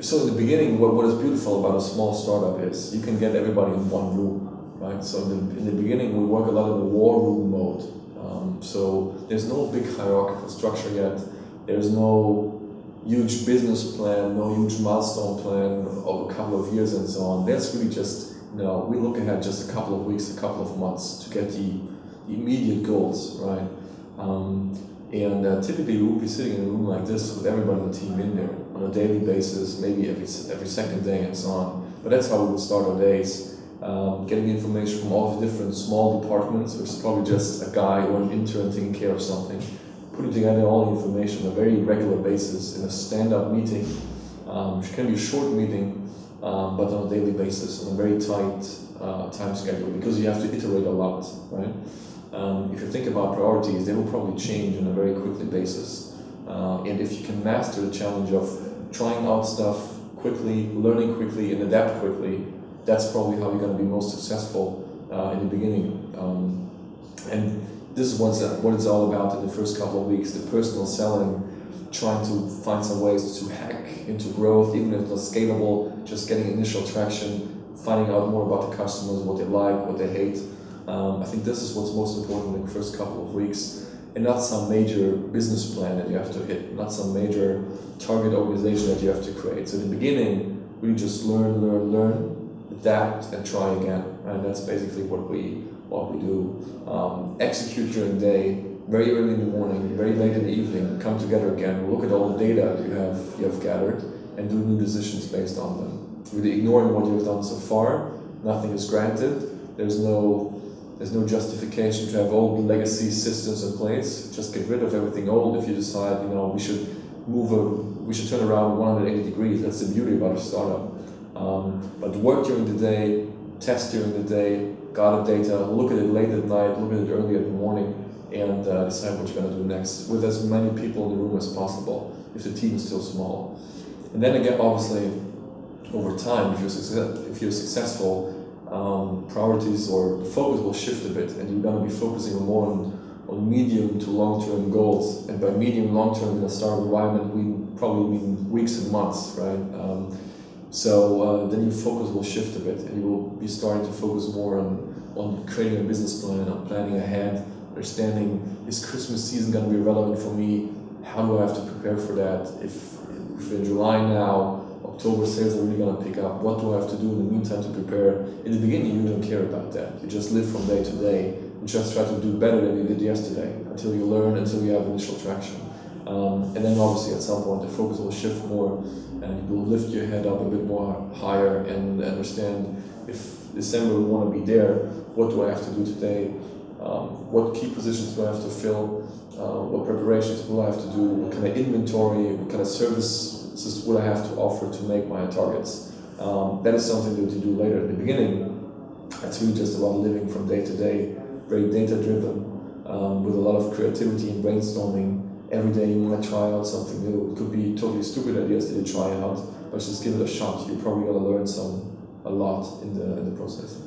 So in the beginning, what is beautiful about a small startup is you can get everybody in one room, right? So in the beginning, we work a lot in the war room mode. So there's no big hierarchical structure yet. There's no huge business plan, no huge milestone plan of a couple of years and so on. There's really just, we look ahead just a couple of weeks, a couple of months to get the immediate goals, right? And typically we will be sitting in a room like this with everybody on the team in there on a daily basis, maybe every second day and so on. But that's how we would start our days. Getting information from all the different small departments, which is probably just a guy or an intern taking care of something, putting together all the information on a very regular basis in a stand-up meeting, which can be a short meeting, but on a daily basis, on a very tight time schedule, because you have to iterate a lot, right? If you think about priorities, they will probably change on a very quickly basis. And if you can master the challenge of trying out stuff quickly, learning quickly, and adapt quickly, that's probably how you're going to be most successful in the beginning. And this is what it's all about in the first couple of weeks, the personal selling, trying to find some ways to hack into growth, even if it's not scalable, just getting initial traction, finding out more about the customers, what they like, what they hate. I think this is what's most important in the first couple of weeks, and not some major business plan that you have to hit, not some major target organization that you have to create. So in the beginning, really just learn, adapt, and try again. And that's basically what we do. Execute during the day, very early in the morning, very late in the evening, come together again, look at all the data you have gathered, and do new decisions based on them. Really ignoring what you've done so far, nothing is granted. There's no justification to have old legacy systems in place. Just get rid of everything old if you decide, we should turn around 180 degrees. That's the beauty about a startup. But work during the day, test during the day, gather data, look at it late at night, look at it early in the morning, and decide what you're going to do next with as many people in the room as possible, if the team is still small. And then again, obviously, over time, if you're successful, priorities or the focus will shift a bit, and you're going to be focusing more on medium to long-term goals. And by medium, long-term in a startup environment, we probably mean weeks and months, right? So then your focus will shift a bit, and you will be starting to focus more on creating a business plan, on planning ahead, understanding, is Christmas season going to be relevant for me? How do I have to prepare for that? If in July now, October sales are really going to pick up, what do I have to do in the meantime to prepare? In the beginning, you don't care about that. You just live from day to day and just try to do better than you did yesterday until you learn, until you have initial traction. And then obviously at some point the focus will shift more, and you will lift your head up a bit more higher and understand, if December we want to be there, what do I have to do today? What key positions do I have to fill? What preparations will I have to do? What kind of inventory, what kind of services will I have to offer to make my targets? That is something that you do later. In the beginning, it's really just about living from day to day, very data driven, with a lot of creativity and brainstorming. Every day you might try out something new. It could be totally stupid ideas that you try out, but just give it a shot. You're probably going to learn a lot in the process.